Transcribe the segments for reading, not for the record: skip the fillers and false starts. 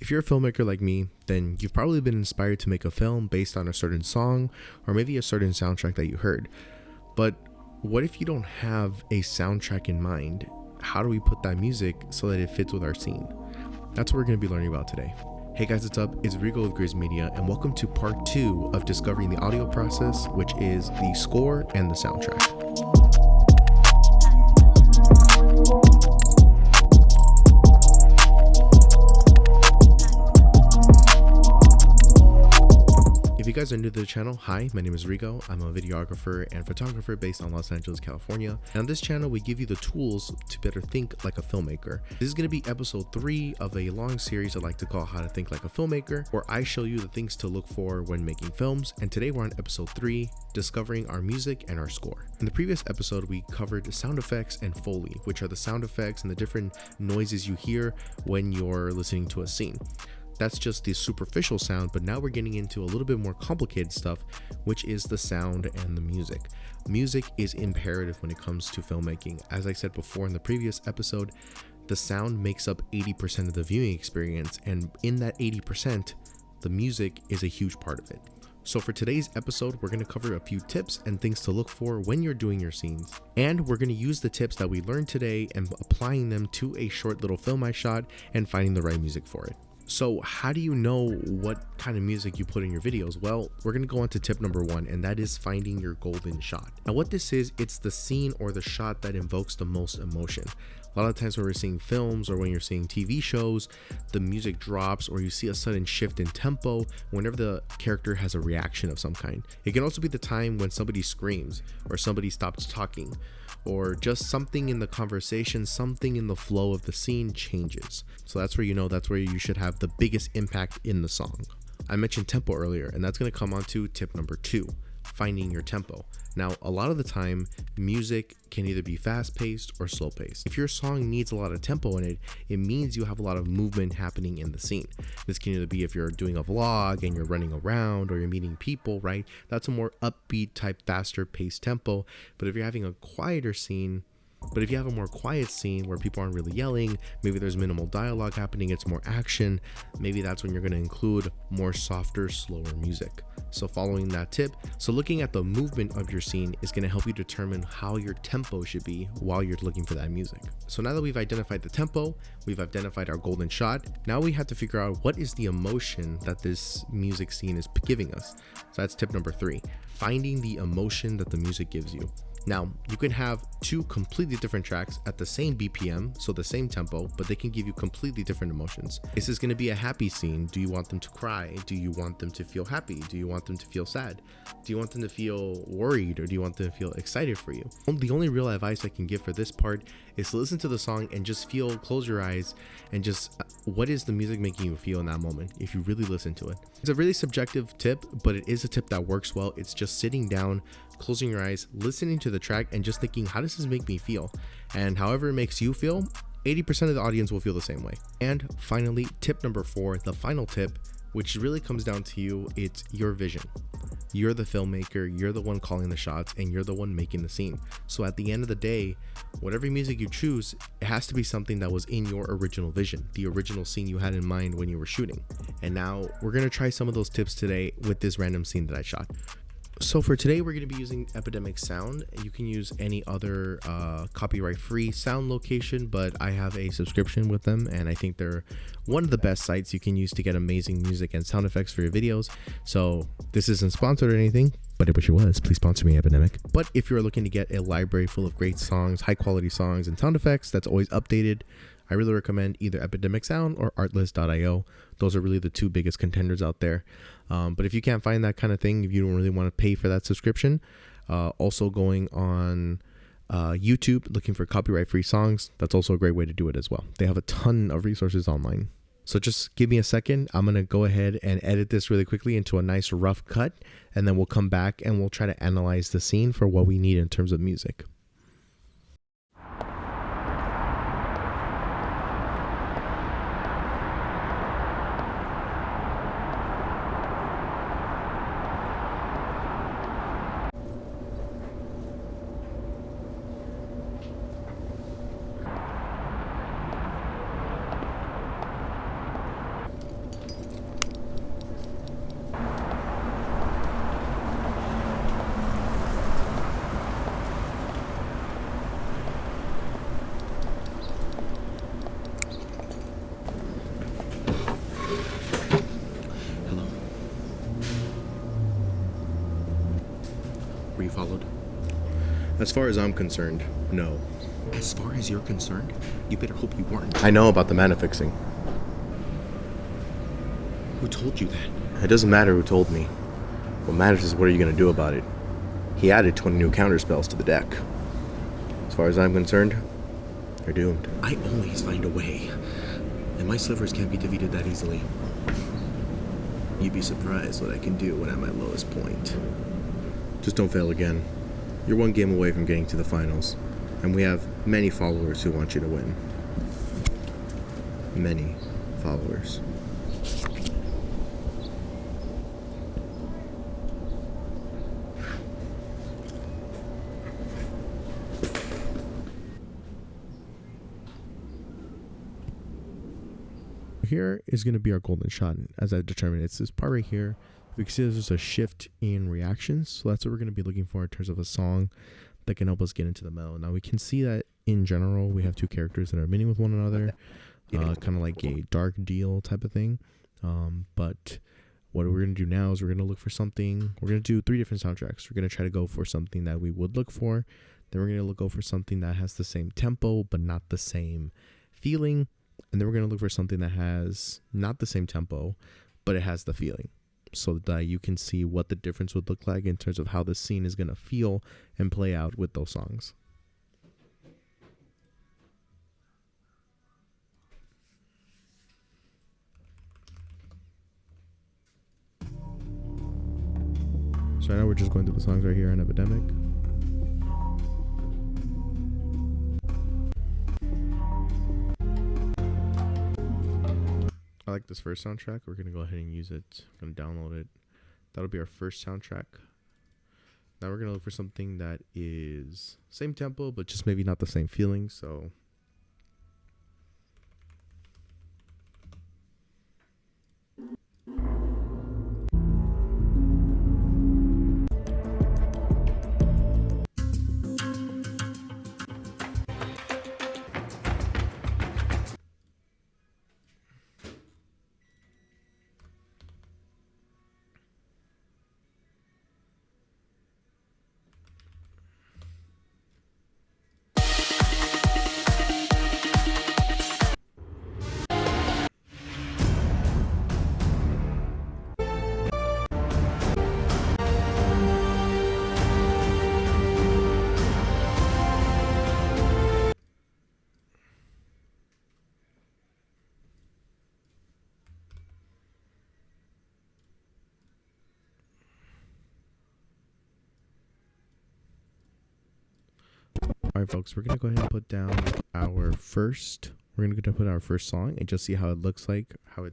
If you're a filmmaker like me, then you've probably been inspired to make a film based on a certain song or maybe a certain soundtrack that you heard. But what if you don't have a soundtrack in mind? How do we put that music so that it fits with our scene? That's what we're going to be learning about today. Hey guys, what's up? It's Rigo of Grizz Media, and welcome to part 2 of discovering the audio process, which is the score and the soundtrack. If you guys are new to the channel, hi, my name is Rigo. I'm a videographer and photographer based on Los Angeles, California. And on this channel, we give you the tools to better think like a filmmaker. This is going to be episode 3 of a long series I like to call How to Think Like a Filmmaker, where I show you the things to look for when making films. And today we're on episode 3, discovering our music and our score. In the previous episode, we covered sound effects and Foley, which are the sound effects and the different noises you hear when you're listening to a scene. That's just the superficial sound, but now we're getting into a little bit more complicated stuff, which is the sound and the music. Music is imperative when it comes to filmmaking. As I said before in the previous episode, the sound makes up 80% of the viewing experience, and in that 80%, the music is a huge part of it. So for today's episode, we're going to cover a few tips and things to look for when you're doing your scenes. And we're going to use the tips that we learned today and applying them to a short little film I shot and finding the right music for it. So how do you know what kind of music you put in your videos? Well, we're going to go on to tip number 1, and that is finding your golden shot. Now what this is, it's the scene or the shot that invokes the most emotion. A lot of times when we're seeing films or when you're seeing TV shows, the music drops or you see a sudden shift in tempo whenever the character has a reaction of some kind. It can also be the time when somebody screams or somebody stops talking, or just something in the conversation, something in the flow of the scene changes. So that's where you know that's where you should have the biggest impact in the song. I mentioned tempo earlier, and that's going to come on to tip number 2, finding your tempo. Now, a lot of the time, music can either be fast-paced or slow-paced. If your song needs a lot of tempo in it, it means you have a lot of movement happening in the scene. This can either be if you're doing a vlog and you're running around or you're meeting people, right? That's a more upbeat type, faster-paced tempo. But if you're having a quieter scene, if you have a more quiet scene where people aren't really yelling, maybe there's minimal dialogue happening, it's more action, maybe that's when you're going to include more softer, slower music. So following that tip, so looking at the movement of your scene is going to help you determine how your tempo should be while you're looking for that music. So now that we've identified the tempo, we've identified our golden shot, now we have to figure out what is the emotion that this music scene is giving us. So that's tip number 3, finding the emotion that the music gives you. Now, you can have 2 completely different tracks at the same BPM, so the same tempo, but they can give you completely different emotions. This is going to be a happy scene. Do you want them to cry? Do you want them to feel happy? Do you want them to feel sad? Do you want them to feel worried, or do you want them to feel excited for you? The only real advice I can give for this part is to listen to the song and just close your eyes, and just what is the music making you feel in that moment if you really listen to it. It's a really subjective tip, but it is a tip that works well. It's just sitting down, closing your eyes, listening to the track, and just thinking, how does this make me feel? And however it makes you feel, 80% of the audience will feel the same way. And finally, tip number 4, the final tip, which really comes down to you, it's your vision. You're the filmmaker, you're the one calling the shots, and you're the one making the scene. So at the end of the day, whatever music you choose, it has to be something that was in your original vision, the original scene you had in mind when you were shooting. And now we're going to try some of those tips today with this random scene that I shot. So for today, we're going to be using Epidemic Sound. You can use any other copyright-free sound location, but I have a subscription with them, and I think they're one of the best sites you can use to get amazing music and sound effects for your videos. So this isn't sponsored or anything, but I wish it was. Please sponsor me, Epidemic. But if you're looking to get a library full of great songs, high-quality songs, and sound effects that's always updated, I really recommend either Epidemic Sound or Artlist.io. Those are really the 2 biggest contenders out there. But if you can't find that kind of thing, if you don't really want to pay for that subscription, also going on YouTube, looking for copyright-free songs, that's also a great way to do it as well. They have a ton of resources online. So just give me a second. I'm going to go ahead and edit this really quickly into a nice rough cut, and then we'll come back and we'll try to analyze the scene for what we need in terms of music. Hello? Were you followed? As far as I'm concerned, no. As far as you're concerned, you better hope you weren't. I know about the mana fixing. Who told you that? It doesn't matter who told me. What matters is what are you going to do about it? He added 20 new counter spells to the deck. As far as I'm concerned, you're doomed. I always find a way. And my slivers can't be defeated that easily. You'd be surprised what I can do when I'm at my lowest point. Just don't fail again. You're one game away from getting to the finals. And we have many followers who want you to win. Many followers. Here is going to be our golden shot. As I've determined, it's this part right here. We can see there's a shift in reactions. So that's what we're going to be looking for in terms of a song that can help us get into the mellow. Now we can see that in general, we have two characters that are meeting with one another, kind of like a dark deal type of thing. But what we're going to do now is we're going to look for something. We're going to do 3 different soundtracks. We're going to try to go for something that we would look for. Then we're going to go for something that has the same tempo, but not the same feeling. And then we're going to look for something that has not the same tempo, but it has the feeling, so that you can see what the difference would look like in terms of how the scene is going to feel and play out with those songs. So right now we're just going through the songs right here on Epidemic. I like this first soundtrack. We're going to go ahead and use it. I'm going to download it. That'll be our first soundtrack. Now we're going to look for something that is same tempo, but just maybe not the same feeling. So all right, folks, we're going to go ahead and put down our first, we're going to put our first song and just see how it looks like, we're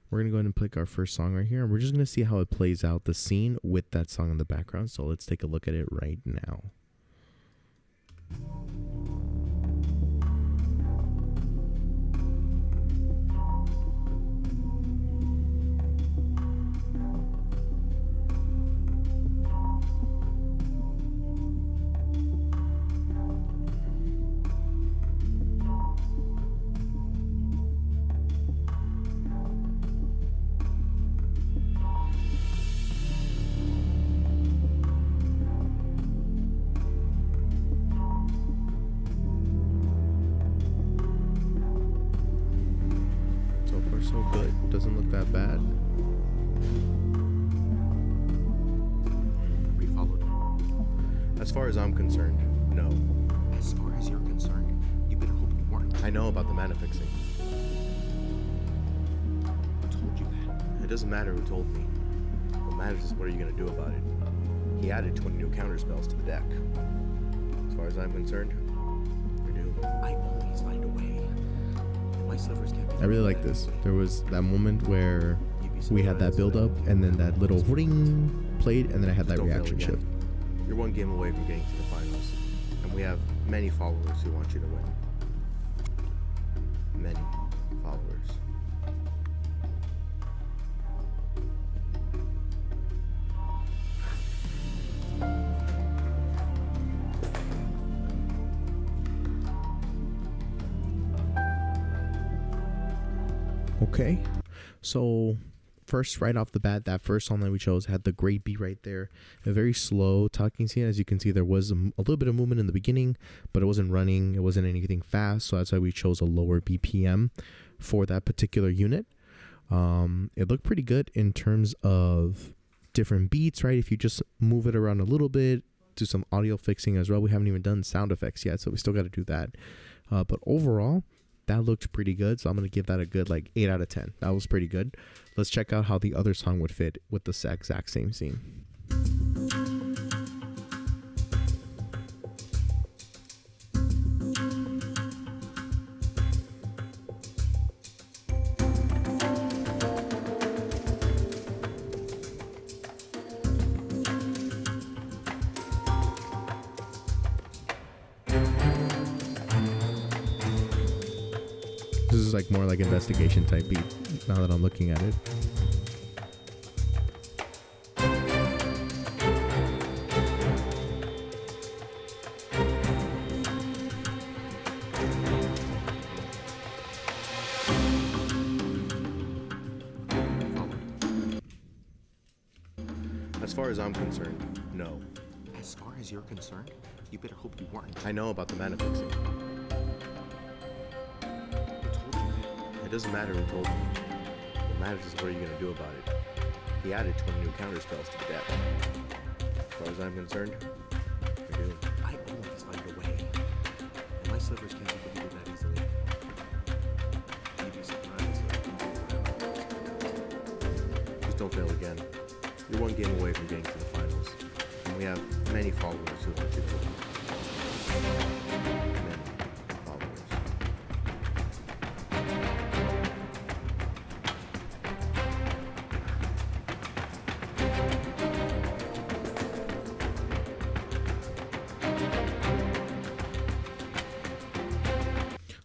going to go ahead and pick our first song right here, and we're just going to see how it plays out the scene with that song in the background. So let's take a look at it right now. So good, doesn't look that bad. Are you followed? As far as I'm concerned, no. As far as you're concerned, you better hope you weren't. I know about the mana fixing. Who told you that? It doesn't matter who told me. What matters is what are you going to do about it? He added 20 new counter spells to the deck. As far as I'm concerned, you're doomed. I always find a way. I really like this. There was that moment where we had that build up and then that little ring played and then I had that reaction shift. You're one game away from getting to the finals. And we have many followers who want you to win. Many followers. Okay, so first, right off the bat, that first song that we chose had the great beat right there. A very slow talking scene. As you can see, there was a little bit of movement in the beginning, but it wasn't running. It wasn't anything fast. So that's why we chose a lower BPM for that particular unit. It looked pretty good in terms of different beats, right? If you just move it around a little bit, do some audio fixing as well. We haven't even done sound effects yet, so we still got to do that. But overall, that looked pretty good, so I'm going to give that a good 8 out of 10. That was pretty good. Let's check out how the other song would fit with the exact same scene. This is more like investigation type beat now that I'm looking at it. As far as I'm concerned, no. As far as you're concerned, you better hope you weren't. I know about the mana fixing. It doesn't matter who told me. What matters is what are you going to do about it. He added 20 new counter spells to the deck. As far as I'm concerned, I do. I always find a way. And my slippers can't be defeated that easily. You'd be surprised if I can do whatever. Just don't fail again. You're one game away from getting to the finals. And we have many followers who want to do it. Many followers.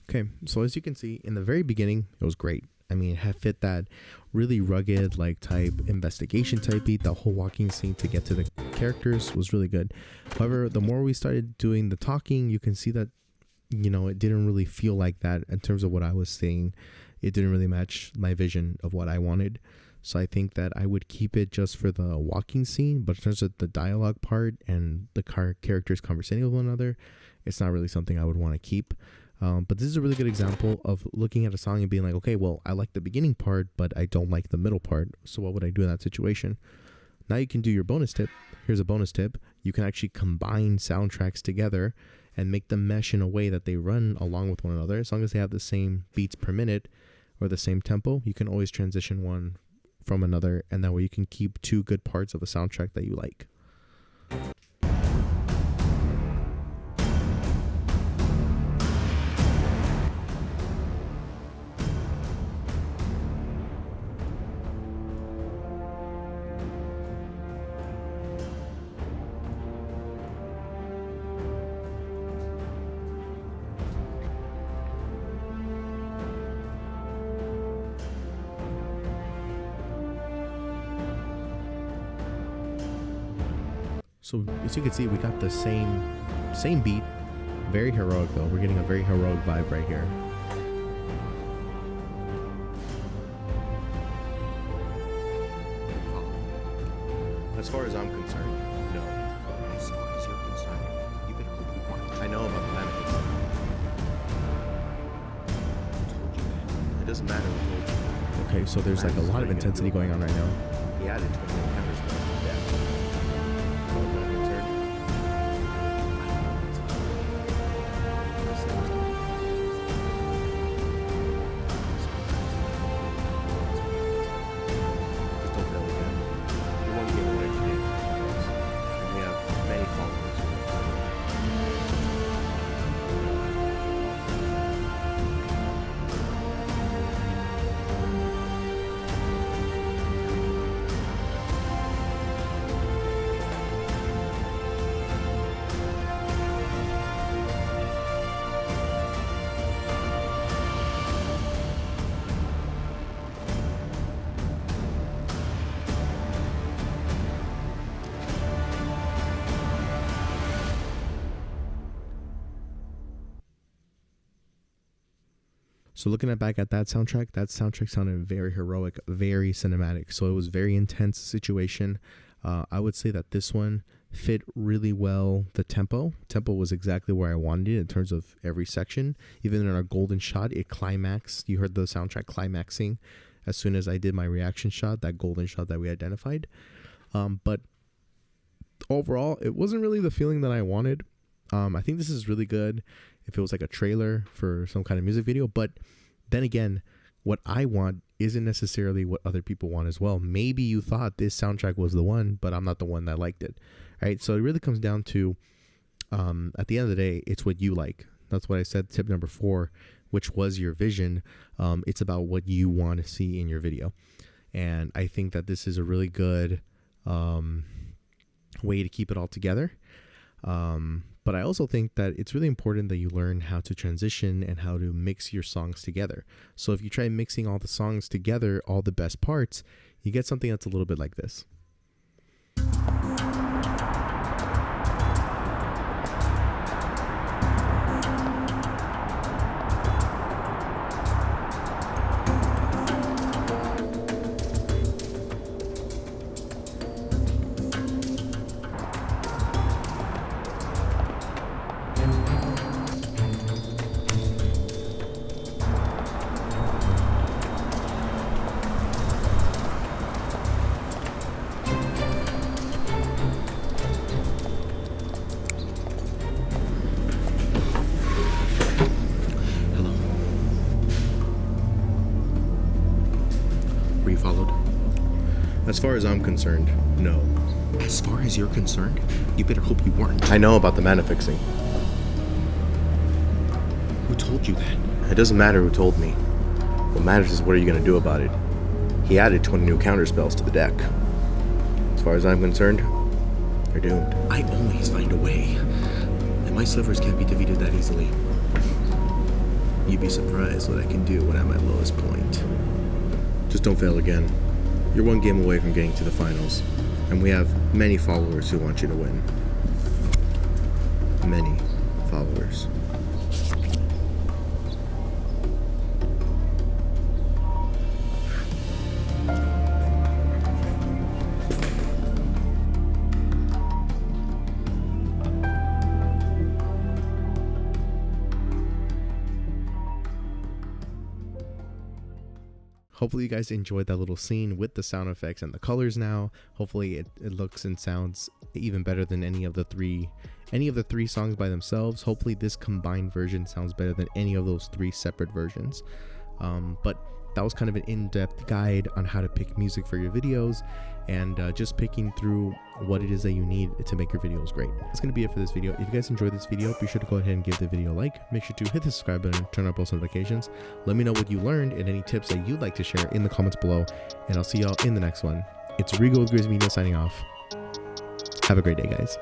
Okay, so as you can see, in the very beginning, it was great. I mean, it had fit that really rugged, type investigation type beat. The whole walking scene to get to the characters was really good. However, the more we started doing the talking, you can see that, it didn't really feel like that in terms of what I was saying. It didn't really match my vision of what I wanted. So I think that I would keep it just for the walking scene, but in terms of the dialogue part and the characters conversing with one another, it's not really something I would want to keep. But this is a really good example of looking at a song and being like, okay, well, I like the beginning part, but I don't like the middle part. So what would I do in that situation? Now you can do your bonus tip. Here's a bonus tip. You can actually combine soundtracks together and make them mesh in a way that they run along with one another. As long as they have the same beats per minute or the same tempo, you can always transition one from another. And that way you can keep two good parts of a soundtrack that you like. So as you can see, we got the same beat, very heroic though. We're getting a very heroic vibe right here. As far as I'm concerned, no. As far as you're concerned, you better hope you weren't. I know about the mana fixing. Who told you that? It doesn't matter who told you. Okay, so there's a lot of intensity going on right now. He added 20 new counter spells to the deck. As far as I'm concerned, just don't fail again. You're one game away from getting to the finals. And we have many followers who want to do it. So looking back at that soundtrack sounded very heroic, very cinematic. So it was very intense situation. I would say that this one fit really well. The tempo was exactly where I wanted it in terms of every section. Even in our golden shot, it climaxed. You heard the soundtrack climaxing as soon as I did my reaction shot, that golden shot that we identified. But overall, it wasn't really the feeling that I wanted. I think this is really good if it was like a trailer for some kind of music video. But then again, what I want isn't necessarily what other people want as well. Maybe you thought this soundtrack was the one, but I'm not the one that liked it. Right? So it really comes down to, at the end of the day, it's what you like. That's what I said, tip number 4, which was your vision. It's about what you want to see in your video. And I think that this is a really good way to keep it all together. But I also think that it's really important that you learn how to transition and how to mix your songs together. So if you try mixing all the songs together, all the best parts, you get something that's a little bit like this. Were you followed? As far as I'm concerned, no. As far as you're concerned, you better hope you weren't. I know about the mana fixing. Who told you that? It doesn't matter who told me. What matters is what are you going to do about it. He added 20 new counter spells to the deck. As far as I'm concerned, you're doomed. I always find a way. And my slivers can't be defeated that easily. You'd be surprised what I can do when I'm at my lowest point. Just don't fail again. You're one game away from getting to the finals, and we have many followers who want you to win. Many followers. Hopefully you guys enjoyed that little scene with the sound effects and the colors now. Hopefully it looks and sounds even better than any of the three songs by themselves. Hopefully this combined version sounds better than any of those 3 separate versions. But that was kind of an in-depth guide on how to pick music for your videos and just picking through what it is that you need to make your videos great. That's going to be it for this video. If you guys enjoyed this video, be sure to go ahead and give the video a like. Make sure to hit the subscribe button, turn on post notifications. Let me know what you learned and any tips that you'd like to share in the comments below. And I'll see y'all in the next one. It's Rigo with Grizz Media signing off. Have a great day, guys.